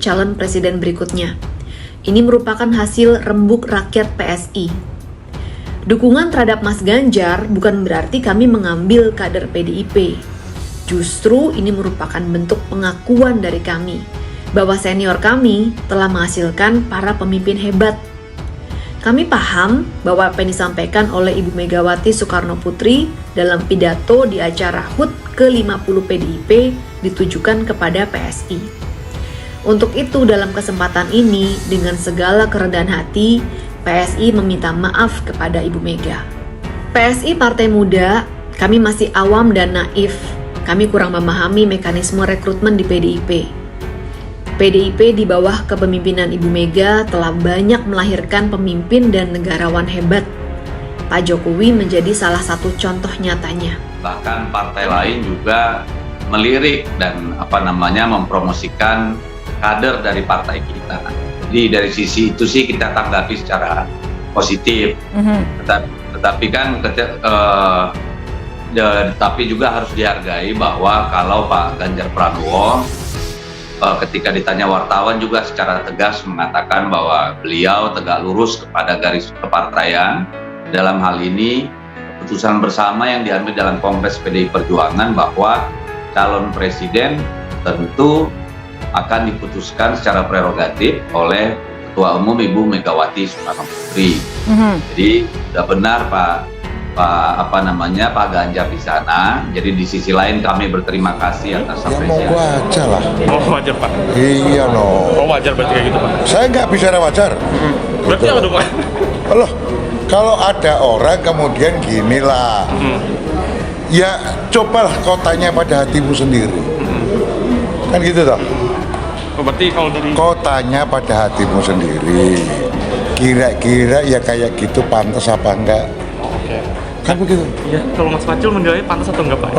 calon presiden berikutnya. Ini merupakan hasil rembuk rakyat PSI. Dukungan terhadap Mas Ganjar bukan berarti kami mengambil kader PDIP. Justru ini merupakan bentuk pengakuan dari kami bahwa senior kami telah menghasilkan para pemimpin hebat. Kami paham bahwa apa yang disampaikan oleh Ibu Megawati Soekarno Putri dalam pidato di acara HUT ke-50 PDIP ditujukan kepada PSI. Untuk itu dalam kesempatan ini dengan segala kerendahan hati, PSI meminta maaf kepada Ibu Mega. PSI Partai Muda, kami masih awam dan naif. Kami kurang memahami mekanisme rekrutmen di PDIP. PDIP di bawah kepemimpinan Ibu Mega telah banyak melahirkan pemimpin dan negarawan hebat. Pak Jokowi menjadi salah satu contoh nyatanya. Bahkan partai lain juga melirik dan mempromosikan kader dari partai kita. Jadi dari sisi itu sih kita tanggapi secara positif. Tetapi kan tapi juga harus dihargai bahwa kalau Pak Ganjar Pranowo ketika ditanya wartawan juga secara tegas mengatakan bahwa beliau tegak lurus kepada garis kepartaian. Dalam hal ini keputusan bersama yang diambil dalam Kongres PDI Perjuangan bahwa calon presiden tentu akan diputuskan secara prerogatif oleh Ketua Umum Ibu Megawati Soekarno Putri. Jadi sudah benar Pak Ganjar di sana. Jadi di sisi lain kami berterima kasih atas apresiasi. Ya mau aja lah. Oh wajar Pak? Iya loh. Oh wajar berarti kayak gitu Pak? Saya nggak bicara wajar. Berarti apa tuh Pak? Loh, kalau ada orang kemudian gini lah. Ya cobalah kau tanya pada hatimu sendiri. Kan gitu toh. Berarti kalau dari Kau tanya pada hatimu sendiri. Kira-kira ya kayak gitu pantas apa enggak? Oke. Kan begitu. Ya, kalau Mas Pacul menilai pantas atau enggak Pak?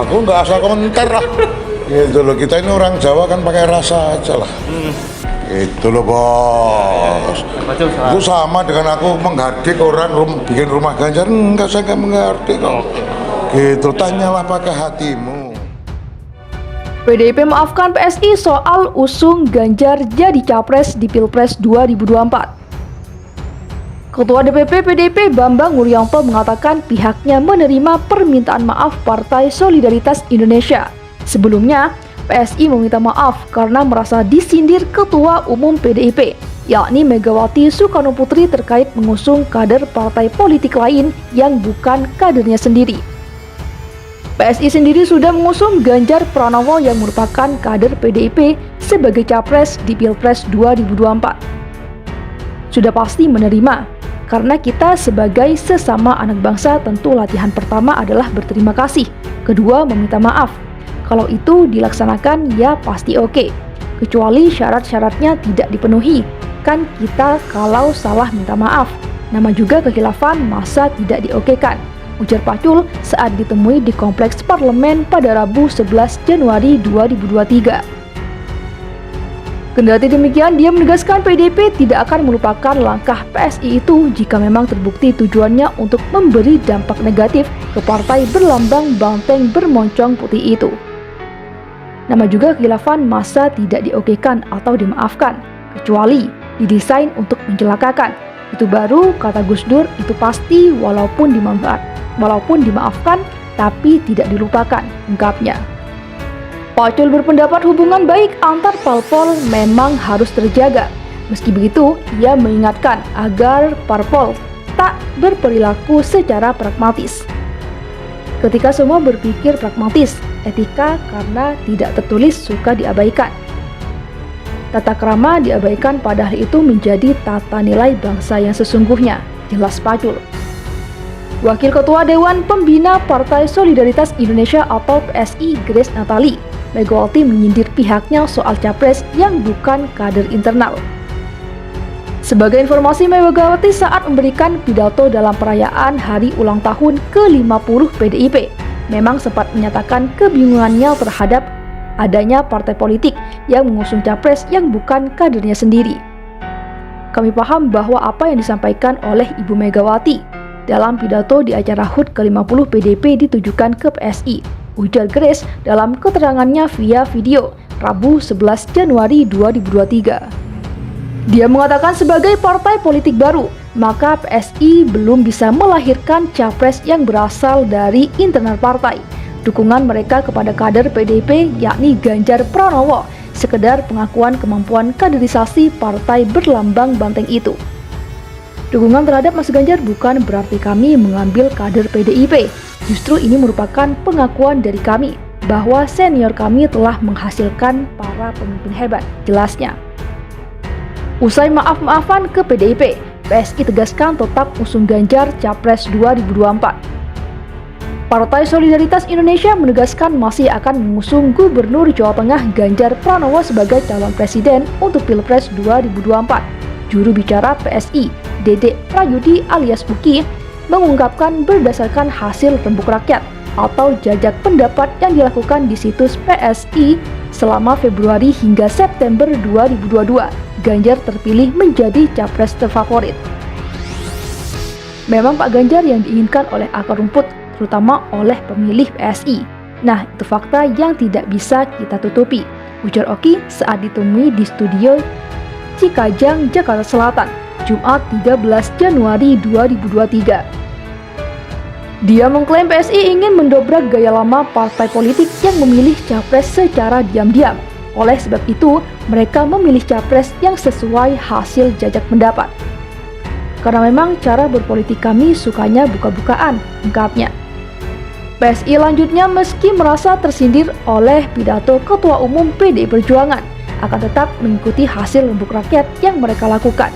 Aku nggak asal komentar lah. Gitu loh, kita ini orang Jawa kan pakai rasa aja lah. Itu loh bos. Pacul salah. Itu sama dengan aku menghardik orang bikin rumah Ganjar. Enggak, saya nggak menghardik kok. Gitu, tanyalah pakai hatimu. PDIP maafkan PSI soal usung Ganjar jadi capres di Pilpres 2024. Ketua DPP PDIP Bambang Wuryanto mengatakan pihaknya menerima permintaan maaf Partai Solidaritas Indonesia. Sebelumnya, PSI meminta maaf karena merasa disindir Ketua Umum PDIP, yakni Megawati Soekarno Putri terkait mengusung kader partai politik lain yang bukan kadernya sendiri. PSI sendiri sudah mengusung Ganjar Pranowo yang merupakan kader PDIP sebagai capres di Pilpres 2024. Sudah pasti menerima, karena kita sebagai sesama anak bangsa tentu latihan pertama adalah berterima kasih, kedua meminta maaf. Kalau itu dilaksanakan ya pasti oke, kecuali syarat-syaratnya tidak dipenuhi. Kan kita kalau salah minta maaf, nama juga kekhilafan masa tidak diokekan, ujar Pacul saat ditemui di Kompleks Parlemen pada Rabu 11 Januari 2023. Kendati demikian, dia menegaskan PDIP tidak akan melupakan langkah PSI itu jika memang terbukti tujuannya untuk memberi dampak negatif ke partai berlambang banteng bermoncong putih itu. Nama juga kekhilafan masa tidak diokekan atau dimaafkan, kecuali didesain untuk mencelakakan. Itu baru, kata Gus Dur, itu pasti walaupun dimaafkan tapi tidak dilupakan, ungkapnya. Pacul berpendapat hubungan baik antar parpol memang harus terjaga. Meski begitu, ia mengingatkan agar parpol tak berperilaku secara pragmatis. Ketika semua berpikir pragmatis, etika karena tidak tertulis suka diabaikan. Tata krama diabaikan padahal itu menjadi tata nilai bangsa yang sesungguhnya, jelas Pacul. Wakil Ketua Dewan Pembina Partai Solidaritas Indonesia atau PSI Grace Natali, Megawati menyindir pihaknya soal capres yang bukan kader internal. Sebagai informasi, Megawati saat memberikan pidato dalam perayaan hari ulang tahun ke-50 PDIP memang sempat menyatakan kebingungannya terhadap adanya partai politik yang mengusung capres yang bukan kadernya sendiri. Kami paham bahwa apa yang disampaikan oleh Ibu Megawati dalam pidato di acara HUT ke-50 PDIP ditujukan ke PSI, ujar Grace dalam keterangannya via video Rabu 11 Januari 2023. Dia mengatakan sebagai partai politik baru, maka PSI belum bisa melahirkan capres yang berasal dari internal partai. Dukungan mereka kepada kader PDIP yakni Ganjar Pranowo sekedar pengakuan kemampuan kaderisasi partai berlambang banteng itu. Dukungan terhadap Mas Ganjar bukan berarti kami mengambil kader PDIP. Justru ini merupakan pengakuan dari kami bahwa senior kami telah menghasilkan para pemimpin hebat, jelasnya. Usai maaf-maafan ke PDIP, PSI tegaskan tetap usung Ganjar Capres 2024. Partai Solidaritas Indonesia menegaskan masih akan mengusung Gubernur Jawa Tengah Ganjar Pranowo sebagai calon presiden untuk Pilpres 2024. Juru bicara PSI, Dede Prayudi alias Uki, mengungkapkan berdasarkan hasil rembuk rakyat atau jajak pendapat yang dilakukan di situs PSI selama Februari hingga September 2022, Ganjar terpilih menjadi capres terfavorit. Memang Pak Ganjar yang diinginkan oleh akar rumput, terutama oleh pemilih PSI. Nah, itu fakta yang tidak bisa kita tutupi, ujar Oki saat ditemui di studio Cikajang, Jakarta Selatan, Jumat 13 Januari 2023. Dia mengklaim PSI ingin mendobrak gaya lama partai politik yang memilih capres secara diam-diam. Oleh sebab itu, mereka memilih capres yang sesuai hasil jajak pendapat. Karena memang cara berpolitik kami sukanya buka-bukaan, ungkapnya. PSI lanjutnya meski merasa tersindir oleh pidato Ketua Umum PDI Perjuangan, akan tetap mengikuti hasil rembuk rakyat yang mereka lakukan.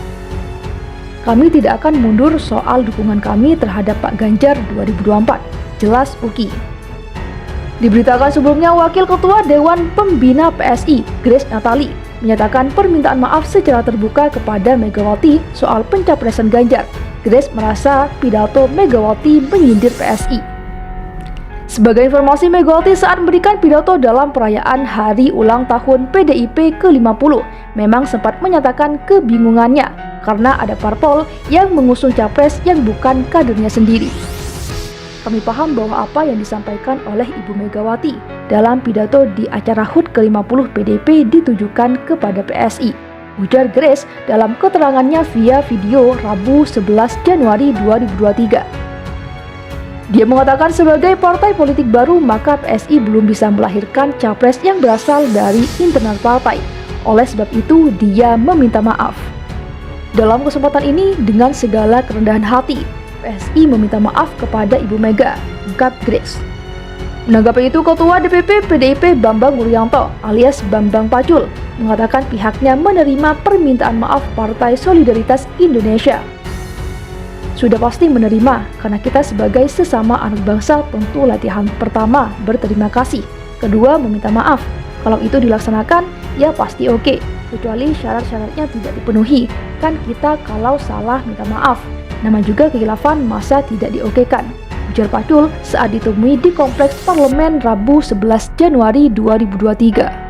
Kami tidak akan mundur soal dukungan kami terhadap Pak Ganjar 2024, jelas Uki. Diberitakan sebelumnya, Wakil Ketua Dewan Pembina PSI, Grace Natali, menyatakan permintaan maaf secara terbuka kepada Megawati soal pencapresan Ganjar. Grace merasa pidato Megawati menyindir PSI. Sebagai informasi, Megawati saat memberikan pidato dalam perayaan hari ulang tahun PDIP ke-50 memang sempat menyatakan kebingungannya karena ada parpol yang mengusung capres yang bukan kadernya sendiri. Kami paham bahwa apa yang disampaikan oleh Ibu Megawati dalam pidato di acara HUT ke-50 PDIP ditujukan kepada PSI, ujar Grace dalam keterangannya via video Rabu 11 Januari 2023. Dia mengatakan sebagai partai politik baru maka PSI belum bisa melahirkan capres yang berasal dari internal partai. Oleh sebab itu dia meminta maaf. Dalam kesempatan ini dengan segala kerendahan hati, PSI meminta maaf kepada Ibu Mega, ungkap Grace. Menanggapi itu, Ketua DPP PDIP Bambang Wuryanto alias Bambang Pacul mengatakan pihaknya menerima permintaan maaf Partai Solidaritas Indonesia. Sudah pasti menerima, karena kita sebagai sesama anak bangsa tentu latihan pertama berterima kasih, kedua meminta maaf. Kalau itu dilaksanakan, ya pasti oke, kecuali syarat-syaratnya tidak dipenuhi. Kan kita kalau salah minta maaf, nama juga kekhilafan masa tidak diokekan, ujar Pacul saat ditemui di Kompleks Parlemen Rabu 11 Januari 2023.